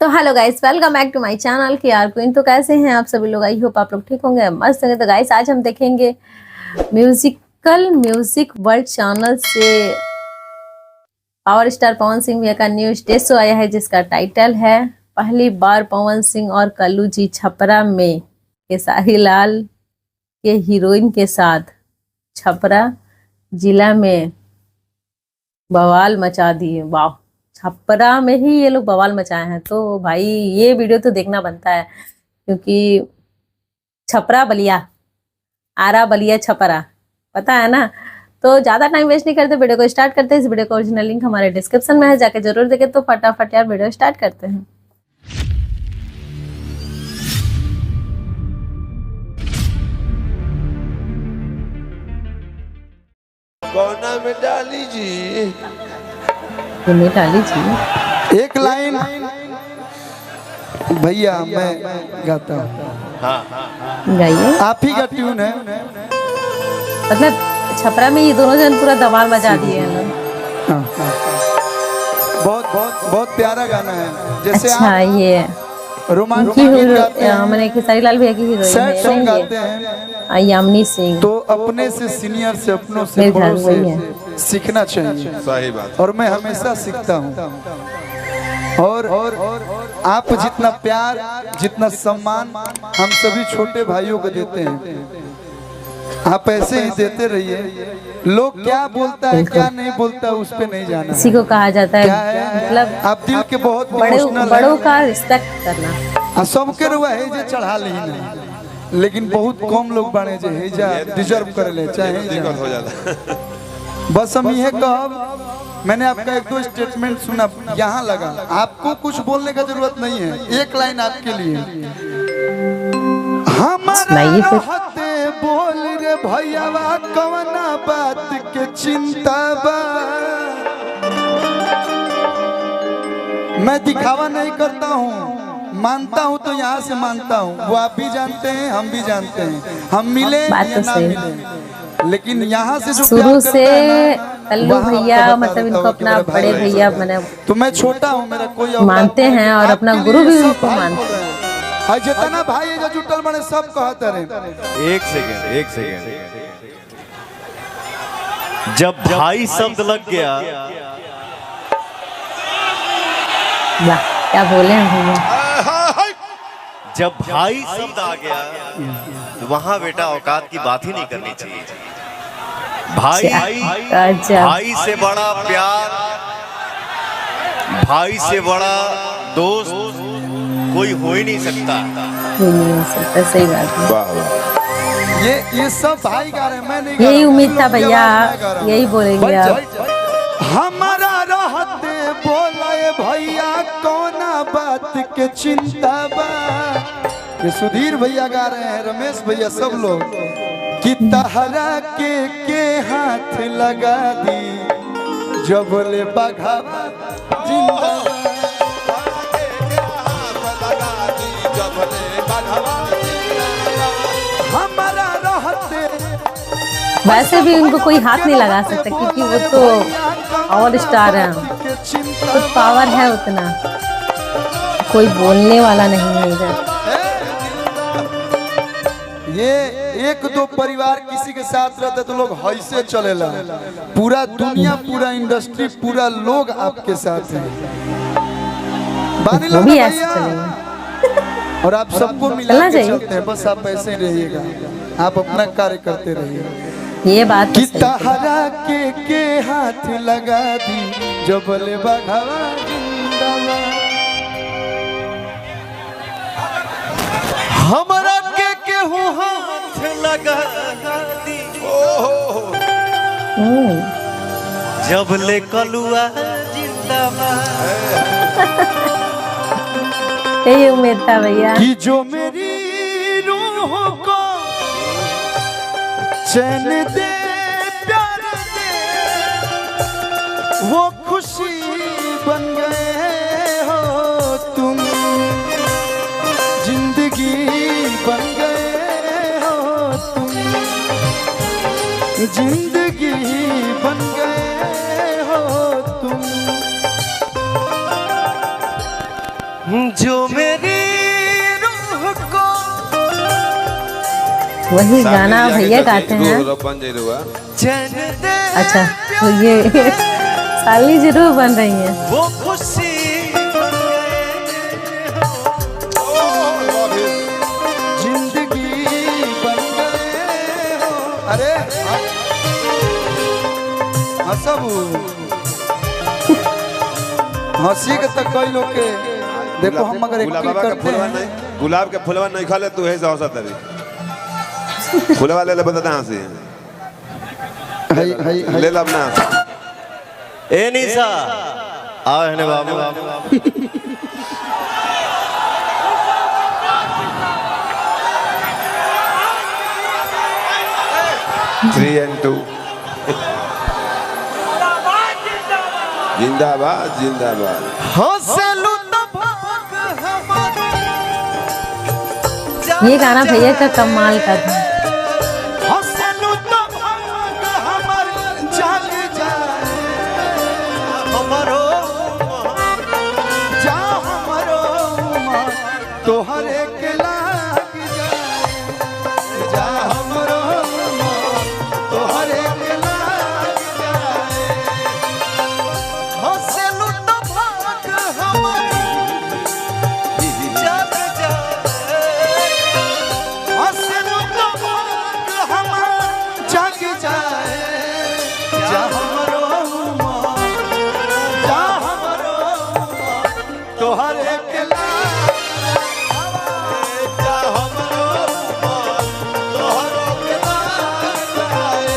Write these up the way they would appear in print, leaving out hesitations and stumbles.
तो hello guys, welcome back to my channel K R Queen. तो कैसे हैं आप सभी लोग? आई होप आप लोग ठीक होंगे, मस्त होंगे। तो गाइस आज हम देखेंगे म्यूजिक वर्ल्ड चैनल से पावर स्टार पवन सिंह भैया का न्यू स्टेज शो आया है, जिसका टाइटल है पहली बार पवन सिंह और कल्लू जी छपरा में खेसारी लाल के हीरोइन के साथ छपरा जिला में बवाल मचा दिए। वाह, छपरा में ही ये लोग बवाल मचाए हैं। तो भाई ये वीडियो तो देखना बनता है, क्योंकि छपरा बलिया, आरा बलिया छपरा, पता है ना। तो ज्यादा टाइम वेस्ट नहीं करते, वीडियो को स्टार्ट करते हैं। इस वीडियो का ओरिजिनल लिंक हमारे डिस्क्रिप्शन में है, जाके जरूर देखें। तो फटाफट यार वीडियो स्टार्ट करते हैं। कोना में डाली जी, डाली जी एक लाइन भैया मैं गाता हूँ। गाइए। आप ही का ट्यून है। मतलब छपरा में ये दोनों जन पूरा धमाल मचा दिए हैं लोग। बहुत बहुत बहुत प्यारा गाना है। जैसे अच्छा, ये रोमांटिक गीत गाते हैं, मैंने खेसारी लाल भैया की सैड सॉन्ग हीरोइन गाते हैं, यामिनी सिंह। तो अपने से सीनियर से, अपनों से, मेरे बड़ों ख्याल वही से सीखना चाहिए। सही बात। और मैं हमेशा सीखता हूँ। और आप जितना प्यार, जितना सम्मान हम सभी छोटे भाइयों को देते हैं, आप ऐसे ही देते रहिए। लोग क्या बोलता है क्या नहीं बोलता उस पे नहीं जाना। इसी को कहा जाता क्या है, है, मतलब आप दिल के बहुत बड़ों का रिस्पेक्ट करना। सबके रुआ है जे चढ़ा ली नहीं, लेकिन बहुत कम लोग बने जे है जा डिजर्व कर ले चाहे हो जाता। बस हम ये कहब, मैंने आपका एक दो स्टेटमेंट सुना, यहाँ लगा। आपको कुछ बोलने का जरूरत नहीं है, एक लाइन आपके लिए। हमारा रहते बोल रे भैयावा, कवना बात के चिंता बा। मैं दिखावा नहीं करता हूँ, मानता हूँ तो यहाँ से मानता हूँ। वो आप भी जानते हैं, हम भी जानते हैं, हम मिले या ना मिले, लेकिन यहाँ से जो शुरू से कल्लू भैया, मतलब इनको अपना बड़े भैया मैंने तो मैं छोटा हूँ, मेरा कोई मानते हैं और अपना गुरु भी उनको मानते हैं। और जितना भाई है जो जुटल बने सब कहते रहे। एक सेकेंड जब भाई शब्द लग गया, क्या बोले हैं भैया, जब भाई शब्द आ गया तो वहां बेटा औकात की बात ही नहीं करनी चाहिए। भाई से बड़ा प्यार, भाई से बड़ा दोस्त कोई हो ही नहीं सकता। सही बात है। ये सब भाई गा रहे हैं, मैं नहीं। यही उम्मीद था भैया, यही बोलेंगे आप। हमारा रहते बोलाए भैया, कौना बात के चिंता बा। ये सुधीर भैया गा रहे हैं, रमेश भैया, सब लोग। कि तहरा के हाथ लगा दी, जब ले बघा जिंदा। हमारा रहते, वैसे भी उनको कोई हाथ नहीं लगा सकता, क्योंकि वो तो ऑल स्टार है, तो पावर है उतना, कोई बोलने वाला नहीं है इधर। ये एक दो परिवार किसी के साथ रहते तो लोग ऐसे चलेला। पूरा दुनिया, पूरा इंडस्ट्री, पूरा लोग आपके साथ है। वो भी ऐसे चलेगा और आप सबको मिला के चलते हैं। बस आप ऐसे रहिएगा, आप अपना कार्य करते रहिए। ये बात कि तहरा के हाथ लगा दी, जब ले बघावा जिंदाबाद। हमारा के हो हाथ लगा दी, जब ले कलुआ जिंदाबाद। यही उम्मीद था भैया कि जो मेरी रूह को चैन दे, प्यार दे, वो खुशी बन गए हो तुम, जिंदगी बन गए हो तुम, जिंदगी बन गए हो तुम। जो मेरी रूह को वही गाना भैया गाते हैं। चैन दे अच्छा तो ये साली जरूर बन रही है। वो खुशी जिंदगी बन गए हो। अरे हंसबू हंसी के तक कई लोग के देखो हम अगर एक्टिंग करते हैं गुलाब के फुलवा नहीं खा ले तू है हंसा तरी फुलवा ले बता हंसी ले ला अपना ए निशा आओ है बाबू 3 and 2 जिंदाबाद जिंदाबाद हंसलू तो भाग हमारा ये गाना भैया का कमाल का था। हंसलू तो भाग हमार जाग जाए हमारो जा हमरो मन तोहरे के लाग जाए जा हमरो मन तोहरे के लाग जाए हंसलू तो भाग हमारा जाग जाए हंसलू तो भाग हमार जाग जाए जा हमरो मन जा हमरो मन तोहरे के लाग जा हमरो मन तोहरो के लाग जाए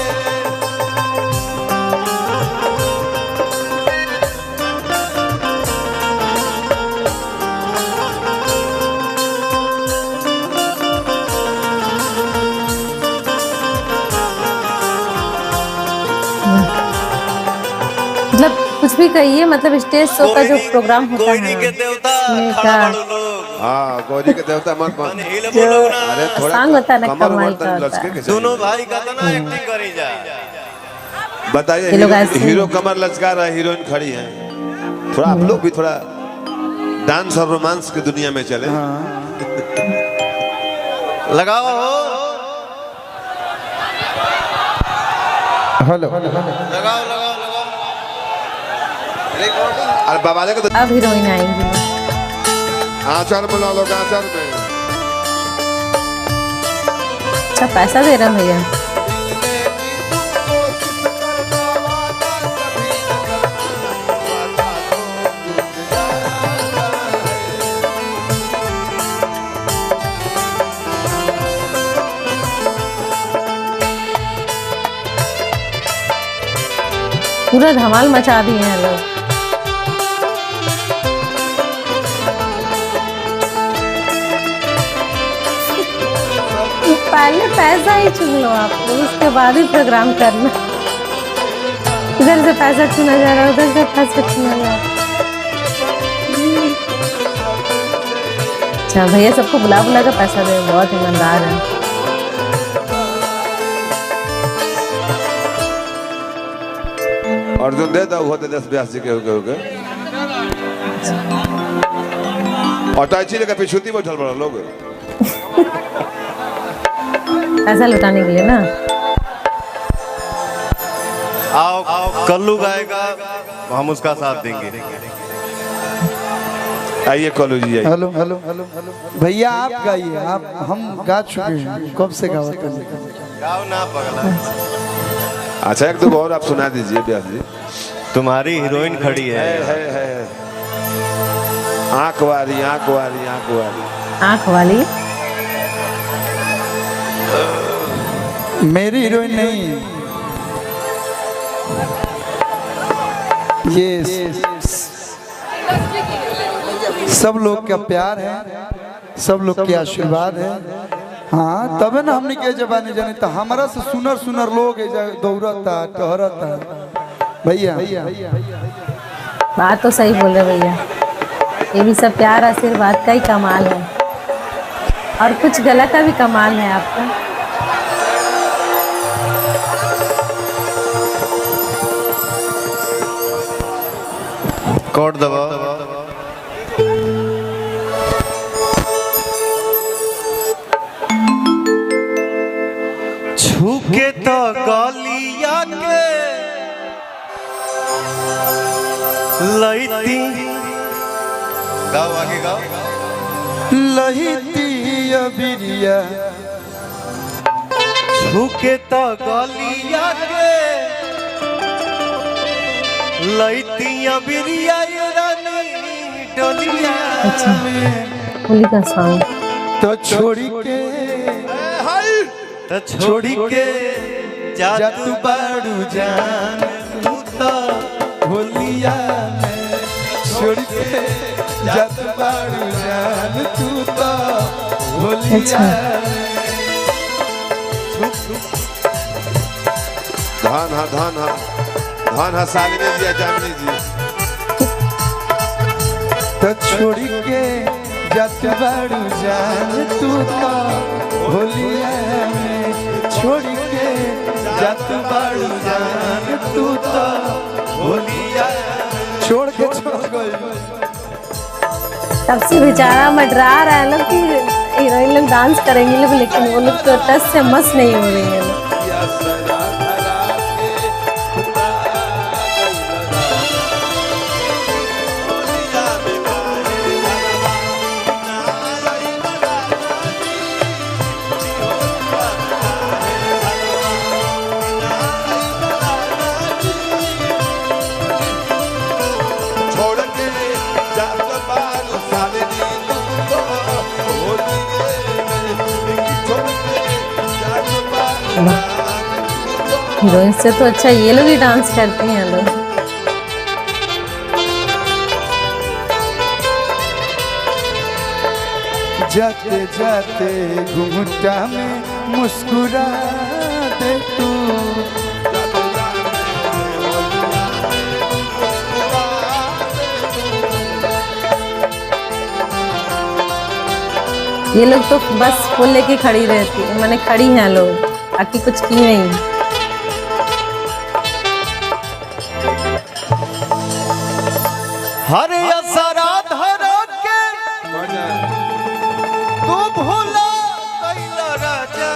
मतलब कुछ भी कहिए, मतलब स्टेज शो का जो प्रोग्राम होता कोयनी के है देवता उसमें खड़ा का बड़ो लोग हाँ गौरी के देवता मत बन हिले बोलो ना अरे थोड़ा सांग होता है ना, कमर कमाल उमर का तन होता लचके है। के चाहिए। दोनों भाई का तो ना एक्टिंग करी जा बताइए ये लोग हीरो, ऐसे हीरो कमर लचका रहा है हीरोइन खड़ी है थोड़ा आप लोग भी थोड़ा डांस और रोमांस की दुनिया में चले लगाओ हेलो लगाओ लगाओ लगाओ रिकॉर्डिंग अरे बाबाले को तो अब हीरोइन आएंगी। आचार में ला लो आचार में अच्छा पैसा दे रहा भैया। पूरा धमाल मचा दिए हैं लोग। पहले पैसा ही चुन लो आप, उसके बाद ही प्रोग्राम करना। इधर से पैसा चुना जा रहा है, उधर से पैसा चुना जा रहा है। अच्छा भैया सबको बुला बुला कर पैसा दे, बहुत ईमानदार है। अर्जुन दे दो होते 10-82 के हो गए और टाइची लेकर पिछुती बैठल बड़ा लोग पैसा लुटाने के लिए ना। आओ कल्लू गाएगा हम उसका साथ देंगे आइए कॉलेज जी आइए हेलो हेलो हेलो भैया आप गाइए, आप हम गा चुके हैं कब से गावत हैं। गाओ ना पगला अच्छा एक दो और आप सुना दीजिए व्यास जी तुम्हारी हीरोइन खड़ी है आंख वाली आंख वाली आंख वाली आंख वाली मेरी हीरोइन नहीं, ये सब लोग का प्यार है, सब लोग के आशीर्वाद है। हाँ तबे ना हमने के जबानी जाने तो हमारा से सुनर सुनर लोग दौड़ता टहरता भैया। बात तो सही बोल रहे भैया, ये भी सब प्यार आशीर्वाद का ही कमाल है, और कुछ गला का भी कमाल है आपका। कोड दबाओ छुके तो गलिया के लईती गाओ आगे गाओ लहिती अबिरिया छुके तो गलिया के लईती अबिरिया रानी डोलिया में होली का सॉन्ग। तो छोड़ी के तो छोड़ी के जातू बाड़ू जान तू तो होलिया में छोड़ के जात बाड़ू जान तू तो होलिया धान हा सालिनी जी जामनी जी तो छोड़ के जात बाड़ू जान तू तो होलिया में छोड़ के जात बाड़ू जान तू तो होलिया छोड़ गई। तब से बेचारा मडरा रहा है लोग कि हीरोइन लोग डांस करेंगे लोग, लेकिन वो लोग तो टच से मस्त नहीं हो रही है लोग। छोड़ के जात बाड़ू सालिनी तुमको होलिया में छोड़ के जात बाड़ू हीरोइन से तो अच्छा ये लोग ही डांस करती हैं लोग। जाते जाते घुंघटा में मुस्कुरा दे तू ये लोग तो बस फूल लेके खड़ी रहती है, मैंने खड़ी हैं लोग, बाकी कुछ की नहीं। हरे असरा धरा के तू भूला कैला राजा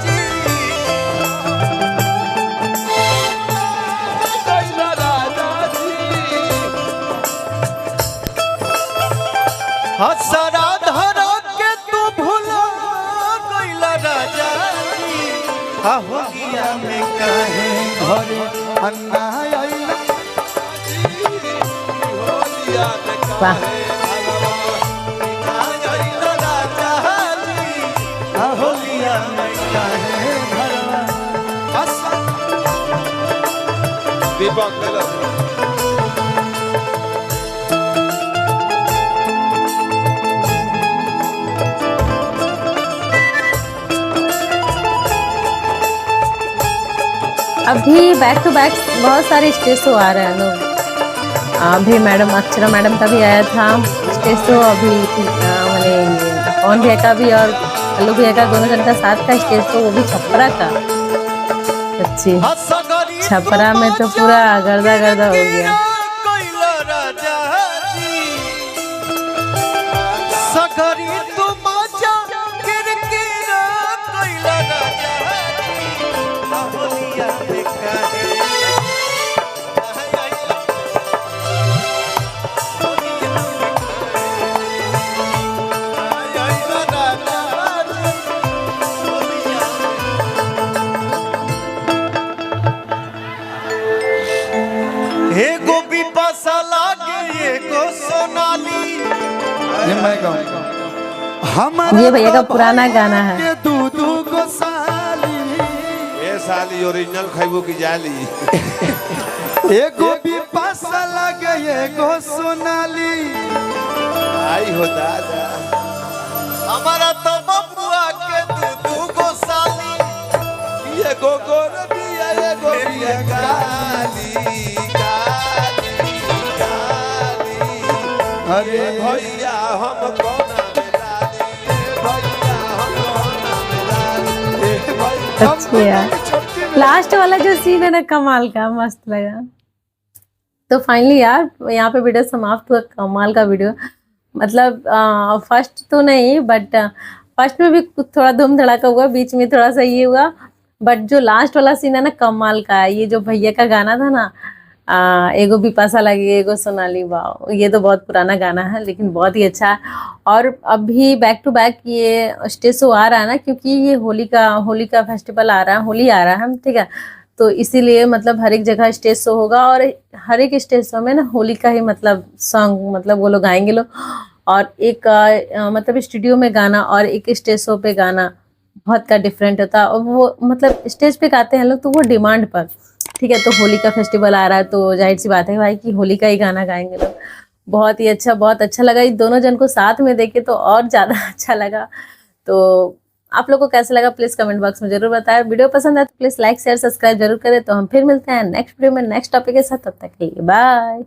जी कैला राजा जी असरा धरा के तू भूला कैला राजा जी होलिया में काहे घरे अन्ना आई वाह, होलिया में काहे दीपक अभी बैक टू बैक बहुत सारे स्टेज शो आ रहे हैं लोग। अभी मैडम अक्षरा मैडम का भी आया था स्टेज शो, अभी मैंने पवन भैया का भी और कल्लू भैया का दोनों जन का साथ का स्टेज शो, वो भी छपरा का। अच्छी छपरा में तो पूरा गर्दा गर्दा हो गया। एगो बिपाशा लागे एगो सोनाली। ये मैं गाऊं ये भैया का पुराना गाना है। दू दू गो साली ए साली ओरिजिनल खैबू की जाली एगो बिपाशा लगे एगो सोनाली आई हो दादा हमारा तो बबुआ के दू गो साली ये गोगोर बिया ये गोबिया गाली अरे भैया हम कोना में डाली भैया हम कोना में डाली अच्छी यार, लास्ट वाला जो सीन है ना कमाल का, मस्त लगा। तो फाइनली यार यहाँ पे वीडियो समाप्त हुआ, कमाल का वीडियो। मतलब फर्स्ट तो नहीं बट फर्स्ट में भी थोड़ा धूम धड़ाका हुआ, बीच में थोड़ा सा ये हुआ, बट जो लास्ट वाला सीन है ना कमाल का है। ये जो भैया का गाना था ना, एगो बिपाशा लगी एगो सोनाली, वाह, ये तो बहुत पुराना गाना है लेकिन बहुत ही अच्छा है। और अभी बैक टू बैक ये स्टेज शो आ रहा है ना, क्योंकि ये होली का फेस्टिवल आ रहा है, होली आ रहा है, ठीक है। तो इसीलिए मतलब हर एक जगह स्टेज शो होगा, और हर एक स्टेज शो में ना होली का ही मतलब सॉन्ग मतलब वो लोग गाएंगे लोग। और एक मतलब स्टूडियो में गाना और एक स्टेज शो पे गाना बहुत का डिफरेंट होता है। और वो मतलब स्टेज पे गाते हैं लोग तो वो डिमांड पर, ठीक है। तो होली का फेस्टिवल आ रहा है तो जाहिर सी बात है भाई कि होली का ही गाना गाएंगे लोग। बहुत ही अच्छा, बहुत अच्छा लगा। इन दोनों जन को साथ में देखे तो और ज़्यादा अच्छा लगा। तो आप लोगों को कैसा लगा प्लीज़ कमेंट बॉक्स में जरूर बताएं। वीडियो पसंद है तो प्लीज़ लाइक शेयर सब्सक्राइब जरूर करें। तो हम फिर मिलते हैं नेक्स्ट वीडियो में नेक्स्ट टॉपिक के साथ। तब तक के लिए बाय।